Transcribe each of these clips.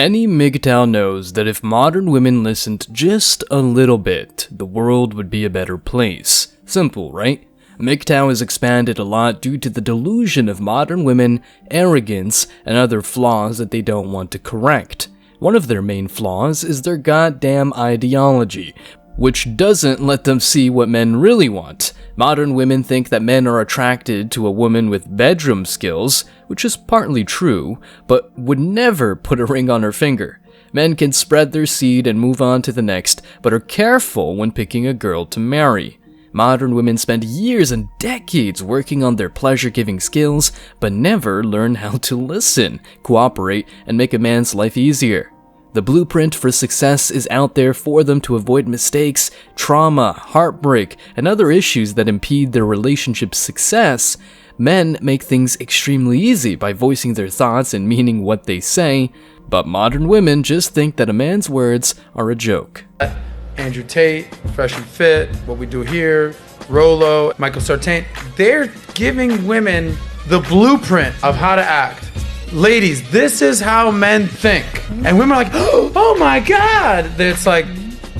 Any MGTOW knows that if modern women listened just a little bit, the world would be a better place. Simple, right? MGTOW has expanded a lot due to the delusion of modern women, arrogance, and other flaws that they don't want to correct. One of their main flaws is their goddamn ideology, which doesn't let them see what men really want. Modern women think that men are attracted to a woman with bedroom skills, which is partly true, but would never put a ring on her finger. Men can spread their seed and move on to the next, but are careful when picking a girl to marry. Modern women spend years and decades working on their pleasure-giving skills, but never learn how to listen, cooperate, and make a man's life easier. The blueprint for success is out there for them to avoid mistakes, trauma, heartbreak, and other issues that impede their relationship's success. Men make things extremely easy by voicing their thoughts and meaning what they say, but modern women just think that a man's words are a joke. Andrew Tate, Fresh and Fit, What We Do Here, Rolo, Michael Sartain, they're giving women the blueprint of how to act. Ladies, this is how men think. And women are like, oh my God. It's like,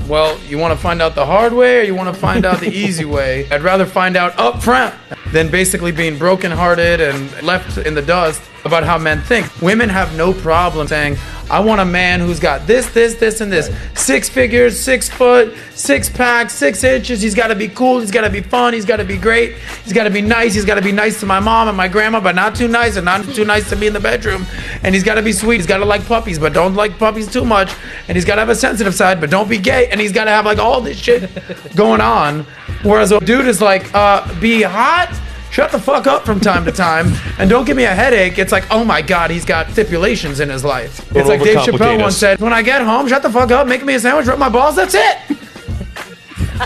well, you want to find out the hard way or you want to find out the easy way? I'd rather find out up front than basically being brokenhearted and left in the dust about how men think. Women have no problem saying, I want a man who's got this, and this. 6 figures, 6 foot, 6 pack, 6 inches. He's got to be cool. He's got to be fun. He's got to be great. He's got to be nice. He's got to be nice to my mom and my grandma, but not too nice and not too nice to me in the bedroom. And he's got to be sweet. He's got to like puppies, but don't like puppies too much. And he's got to have a sensitive side, but don't be gay. And he's got to have like all this shit going on. Whereas a dude is like, be hot. Shut the fuck up from time to time, and don't give me a headache. It's like, oh my God, he's got stipulations in his life. It's like Dave Chappelle once said, when I get home, shut the fuck up, make me a sandwich, rub my balls, that's it.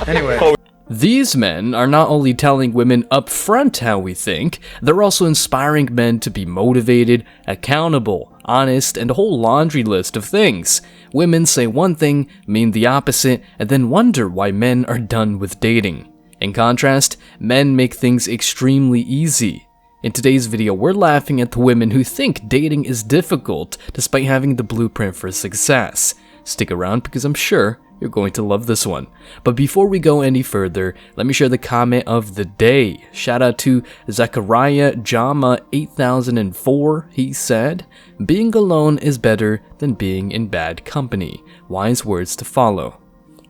Anyway. These men are not only telling women up front how we think, they're also inspiring men to be motivated, accountable, honest, and a whole laundry list of things. Women say one thing, mean the opposite, and then wonder why men are done with dating. In contrast, men make things extremely easy. In today's video, we're laughing at the women who think dating is difficult despite having the blueprint for success. Stick around because I'm sure you're going to love this one. But before we go any further, let me share the comment of the day. Shout out to Zachariah Jama 8004. He said, "Being alone is better than being in bad company. Wise words to follow."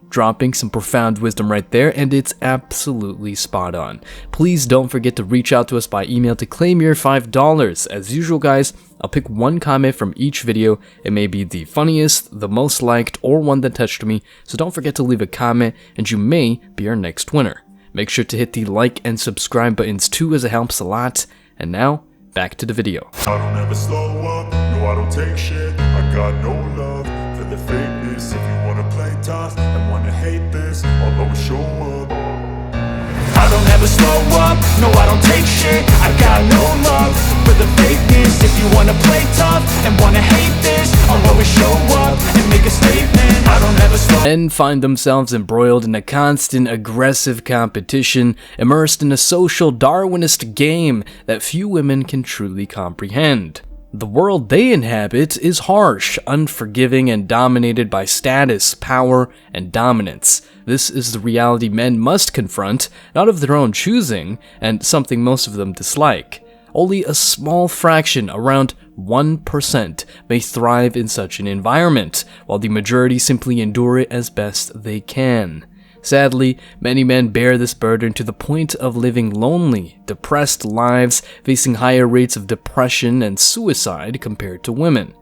Dropping some profound wisdom right there, and it's absolutely spot on. Please don't forget to reach out to us by email to claim your $5. As usual, guys, I'll pick one comment from each video. It may be the funniest, the most liked, or one that touched me, so don't forget to leave a comment, and you may be our next winner. Make sure to hit the like and subscribe buttons too, as it helps a lot. And now, back to the video. I don't ever slow up, no I don't take shit. I got no love for the fakeness. If you wanna play tough and wanna hate this, I'll always show up. I don't ever slow up, no I don't take shit. I got no love for the fakeness. If you wanna play tough and wanna hate this, I'll always show up and make a statement. I don't ever slow up. Men find themselves embroiled in a constant aggressive competition, immersed in a social Darwinist game that few women can truly comprehend. The world they inhabit is harsh, unforgiving, and dominated by status, power, and dominance. This is the reality men must confront, not of their own choosing, and something most of them dislike. Only a small fraction, around 1%, may thrive in such an environment, while the majority simply endure it as best they can. Sadly, many men bear this burden to the point of living lonely, depressed lives, facing higher rates of depression and suicide compared to women.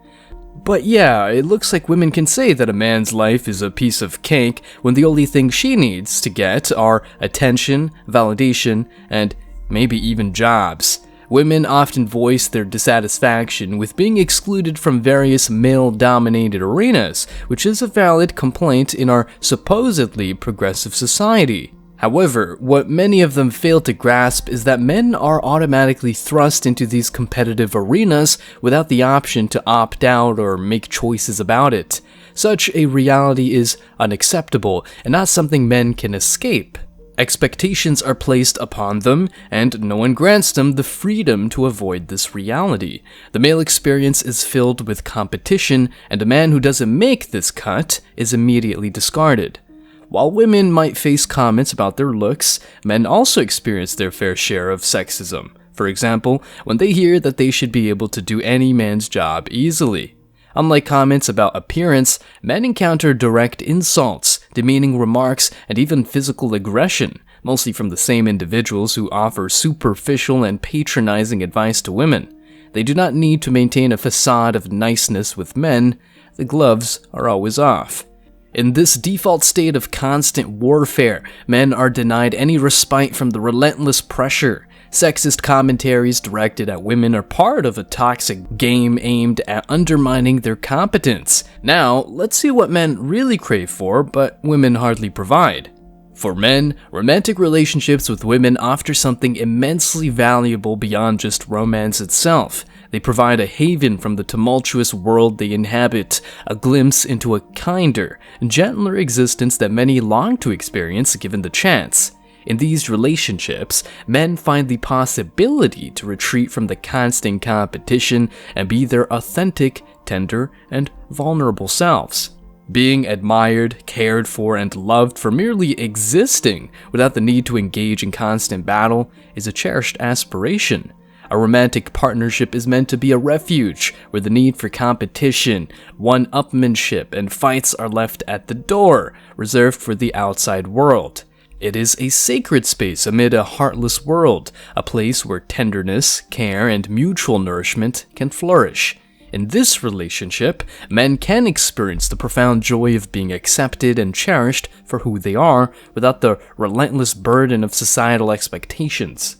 But yeah, it looks like women can say that a man's life is a piece of cake when the only thing she needs to get are attention, validation, and maybe even jobs. Women often voice their dissatisfaction with being excluded from various male-dominated arenas, which is a valid complaint in our supposedly progressive society. However, what many of them fail to grasp is that men are automatically thrust into these competitive arenas without the option to opt out or make choices about it. Such a reality is unacceptable and not something men can escape. Expectations are placed upon them, and no one grants them the freedom to avoid this reality. The male experience is filled with competition, and a man who doesn't make this cut is immediately discarded. While women might face comments about their looks, men also experience their fair share of sexism. For example, when they hear that they should be able to do any man's job easily. Unlike comments about appearance, men encounter direct insults, demeaning remarks, and even physical aggression, mostly from the same individuals who offer superficial and patronizing advice to women. They do not need to maintain a facade of niceness with men. The gloves are always off. In this default state of constant warfare, men are denied any respite from the relentless pressure. Sexist commentaries directed at women are part of a toxic game aimed at undermining their competence. Now, let's see what men really crave for, but women hardly provide. For men, romantic relationships with women offer something immensely valuable beyond just romance itself. They provide a haven from the tumultuous world they inhabit, a glimpse into a kinder, gentler existence that many long to experience given the chance. In these relationships, men find the possibility to retreat from the constant competition and be their authentic, tender, and vulnerable selves. Being admired, cared for, and loved for merely existing without the need to engage in constant battle is a cherished aspiration. A romantic partnership is meant to be a refuge where the need for competition, one-upmanship, and fights are left at the door, reserved for the outside world. It is a sacred space amid a heartless world, a place where tenderness, care, and mutual nourishment can flourish. In this relationship, men can experience the profound joy of being accepted and cherished for who they are without the relentless burden of societal expectations.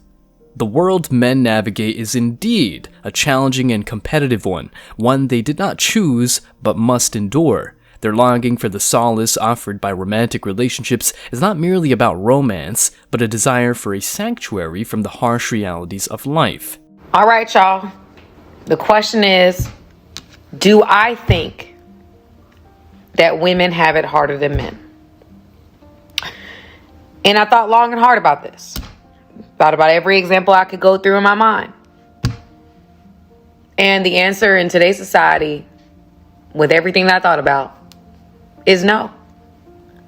The world men navigate is indeed a challenging and competitive one they did not choose but must endure. Their longing for the solace offered by romantic relationships is not merely about romance, but a desire for a sanctuary from the harsh realities of life. All right, y'all. The question is, do I think that women have it harder than men? And I thought long and hard about this. Thought about every example I could go through in my mind. And the answer in today's society, with everything that I thought about, is no.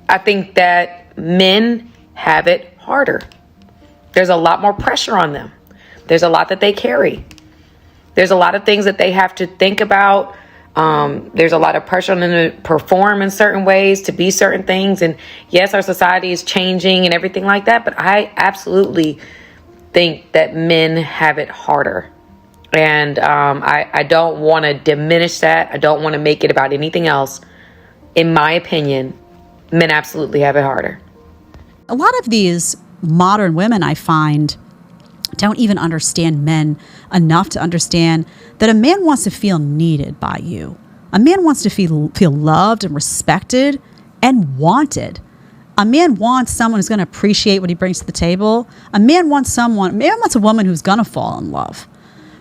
I think that men have it harder. There's a lot more pressure on them. There's a lot that they carry. There's a lot of things that they have to think about. There's a lot of pressure on them to perform in certain ways, to be certain things. And yes, our society is changing and everything like that, but I absolutely think that men have it harder. And I don't want to diminish that. I don't want to make it about anything else. In my opinion, men absolutely have it harder. A lot of these modern women, I find, don't even understand men enough to understand that a man wants to feel needed by you. A man wants to feel loved and respected and wanted. A man wants someone who's going to appreciate what he brings to the table. A man wants a woman who's going to fall in love,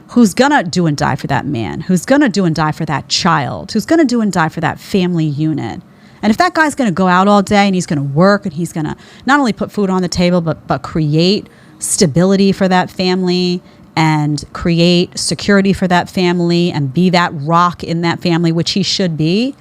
who's going to do and die for that man, who's going to do and die for that child, who's going to do and die for that family unit. And if that guy's going to go out all day and he's going to work and he's going to not only put food on the table, but create stability for that family and create security for that family and be that rock in that family, which he should be,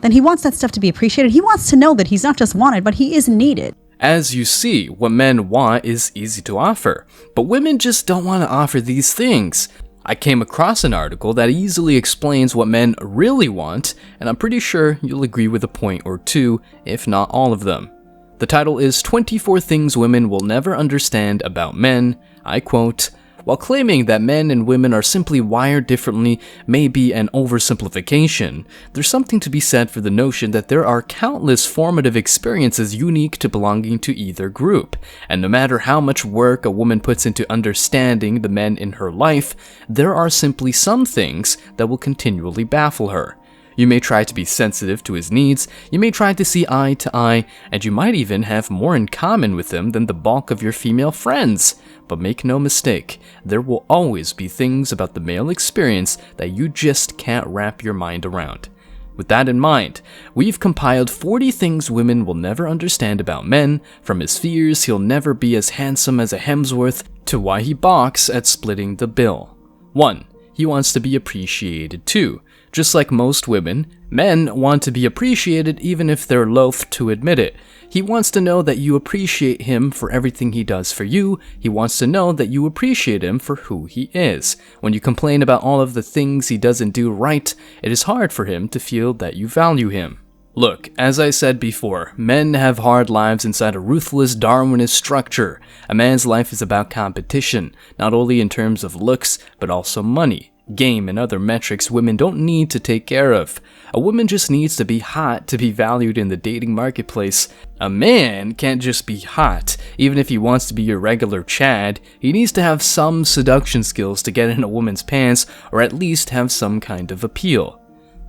then he wants that stuff to be appreciated. He wants to know that he's not just wanted, but he is needed. As you see, what men want is easy to offer, but women just don't want to offer these things. I came across an article that easily explains what men really want, and I'm pretty sure you'll agree with a point or two, if not all of them. The title is 24 Things Women Will Never Understand About Men. I quote, "While claiming that men and women are simply wired differently may be an oversimplification, there's something to be said for the notion that there are countless formative experiences unique to belonging to either group, and no matter how much work a woman puts into understanding the men in her life, there are simply some things that will continually baffle her. You may try to be sensitive to his needs, you may try to see eye to eye, and you might even have more in common with him than the bulk of your female friends. But make no mistake, there will always be things about the male experience that you just can't wrap your mind around. With that in mind, we've compiled 40 things women will never understand about men, from his fears he'll never be as handsome as a Hemsworth, to why he balks at splitting the bill. 1. He wants to be appreciated too. Just like most women, men want to be appreciated even if they're loath to admit it. He wants to know that you appreciate him for everything he does for you. He wants to know that you appreciate him for who he is. When you complain about all of the things he doesn't do right, it is hard for him to feel that you value him. Look, as I said before, men have hard lives inside a ruthless Darwinist structure. A man's life is about competition, not only in terms of looks, but also money, game, and other metrics women don't need to take care of. A woman just needs to be hot to be valued in the dating marketplace. A man can't just be hot. Even if he wants to be your regular Chad, he needs to have some seduction skills to get in a woman's pants, or at least have some kind of appeal.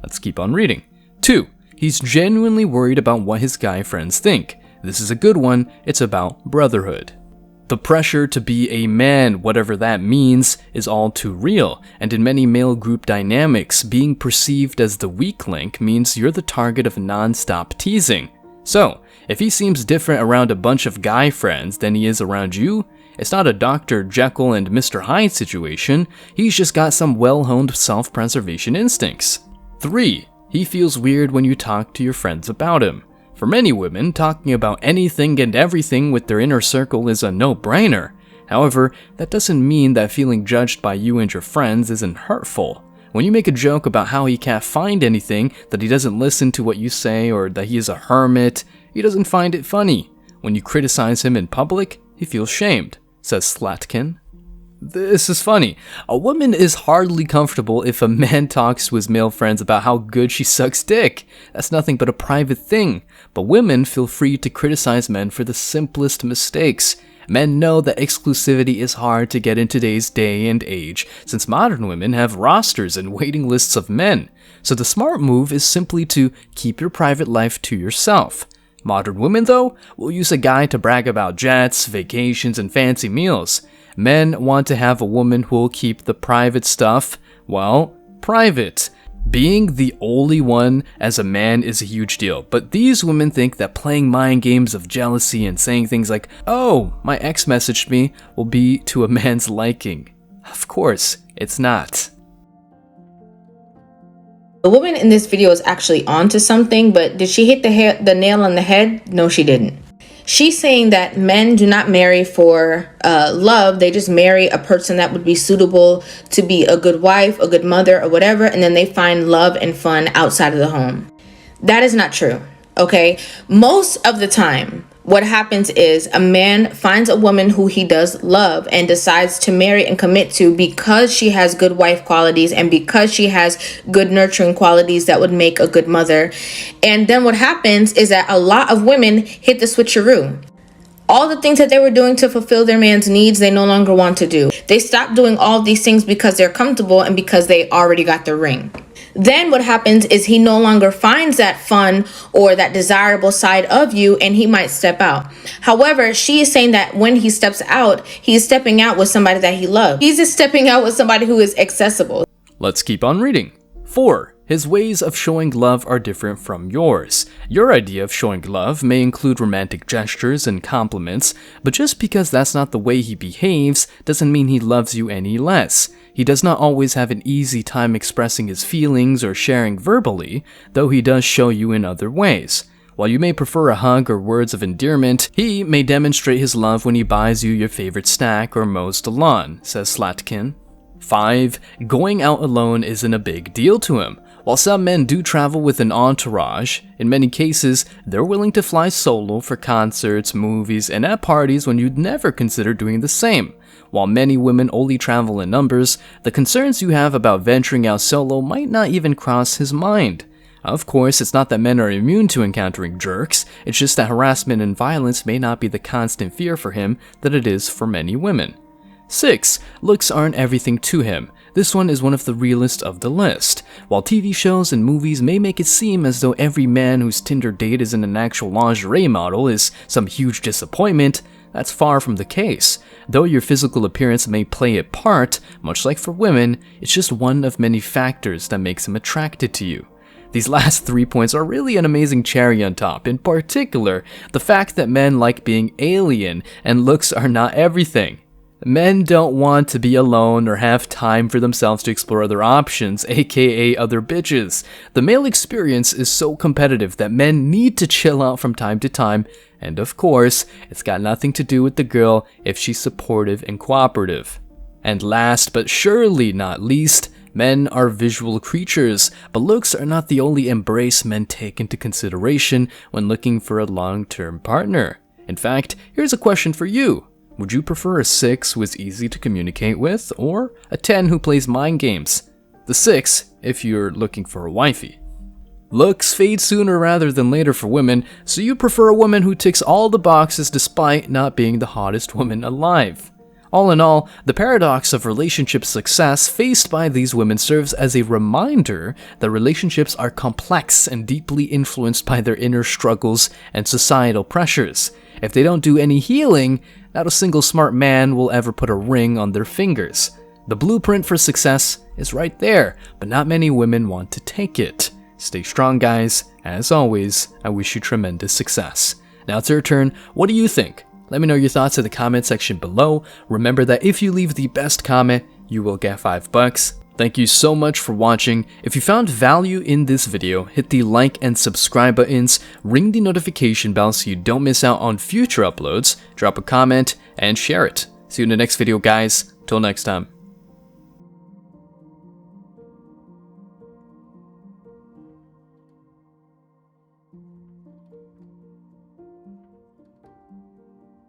Let's keep on reading. 2. He's genuinely worried about what his guy friends think. This is a good one. It's about brotherhood. The pressure to be a man, whatever that means, is all too real, and in many male group dynamics, being perceived as the weak link means you're the target of non-stop teasing. So, if he seems different around a bunch of guy friends than he is around you, it's not a Dr. Jekyll and Mr. Hyde situation, he's just got some well-honed self-preservation instincts. 3. He feels weird when you talk to your friends about him. For many women, talking about anything and everything with their inner circle is a no-brainer. However, that doesn't mean that feeling judged by you and your friends isn't hurtful. When you make a joke about how he can't find anything, that he doesn't listen to what you say, or that he is a hermit, he doesn't find it funny. When you criticize him in public, he feels shamed, says Slatkin. This is funny. A woman is hardly comfortable if a man talks to his male friends about how good she sucks dick. That's nothing but a private thing. But women feel free to criticize men for the simplest mistakes. Men know that exclusivity is hard to get in today's day and age, since modern women have rosters and waiting lists of men. So the smart move is simply to keep your private life to yourself. Modern women, though, will use a guy to brag about jets, vacations, and fancy meals. Men want to have a woman who will keep the private stuff, well, private. Being the only one as a man is a huge deal, but these women think that playing mind games of jealousy and saying things like, "Oh, my ex messaged me," will be to a man's liking. Of course, it's not. The woman in this video is actually onto something, but did she hit the nail on the head? No, she didn't. She's saying that men do not marry for love. They just marry a person that would be suitable to be a good wife, a good mother, or whatever, and then they find love and fun outside of the home. That is not true, okay? Most of the time, what happens is a man finds a woman who he does love and decides to marry and commit to because she has good wife qualities and because she has good nurturing qualities that would make a good mother. And then what happens is that a lot of women hit the switcheroo. All the things that they were doing to fulfill their man's needs, they no longer want to do. They stop doing all these things because they're comfortable and because they already got the ring. Then what happens is he no longer finds that fun or that desirable side of you, and he might step out. However, she is saying that when he steps out, he's stepping out with somebody that he loves. He's just stepping out with somebody who is accessible. Let's keep on reading. 4. His ways of showing love are different from yours. Your idea of showing love may include romantic gestures and compliments, but just because that's not the way he behaves doesn't mean he loves you any less. He does not always have an easy time expressing his feelings or sharing verbally, though he does show you in other ways. While you may prefer a hug or words of endearment, he may demonstrate his love when he buys you your favorite snack or mows the lawn, says Slatkin. 5. Going out alone isn't a big deal to him. While some men do travel with an entourage, in many cases, they're willing to fly solo for concerts, movies, and at parties when you'd never consider doing the same. While many women only travel in numbers, the concerns you have about venturing out solo might not even cross his mind. Of course, it's not that men are immune to encountering jerks, it's just that harassment and violence may not be the constant fear for him that it is for many women. 6. Looks aren't everything to him. This one is one of the realest of the list. While TV shows and movies may make it seem as though every man whose Tinder date isn't an actual lingerie model is some huge disappointment, that's far from the case. Though your physical appearance may play a part, much like for women, it's just one of many factors that makes him attracted to you. These last 3 points are really an amazing cherry on top, in particular, the fact that men like being alien and looks are not everything. Men don't want to be alone or have time for themselves to explore other options, aka other bitches. The male experience is so competitive that men need to chill out from time to time, and of course, it's got nothing to do with the girl if she's supportive and cooperative. And last but surely not least, men are visual creatures, but looks are not the only embrace men take into consideration when looking for a long-term partner. In fact, here's a question for you. Would you prefer a 6 who is easy to communicate with, or a 10 who plays mind games? The 6 if you're looking for a wifey. Looks fade sooner rather than later for women, so you prefer a woman who ticks all the boxes despite not being the hottest woman alive. All in all, the paradox of relationship success faced by these women serves as a reminder that relationships are complex and deeply influenced by their inner struggles and societal pressures. If they don't do any healing, not a single smart man will ever put a ring on their fingers. The blueprint for success is right there, but not many women want to take it. Stay strong, guys. As always, I wish you tremendous success. Now it's your turn. What do you think? Let me know your thoughts in the comment section below. Remember that if you leave the best comment, you will get $5. Thank you so much for watching. If you found value in this video, hit the like and subscribe buttons, ring the notification bell so you don't miss out on future uploads, drop a comment, and share it. See you in the next video, guys. Till next time.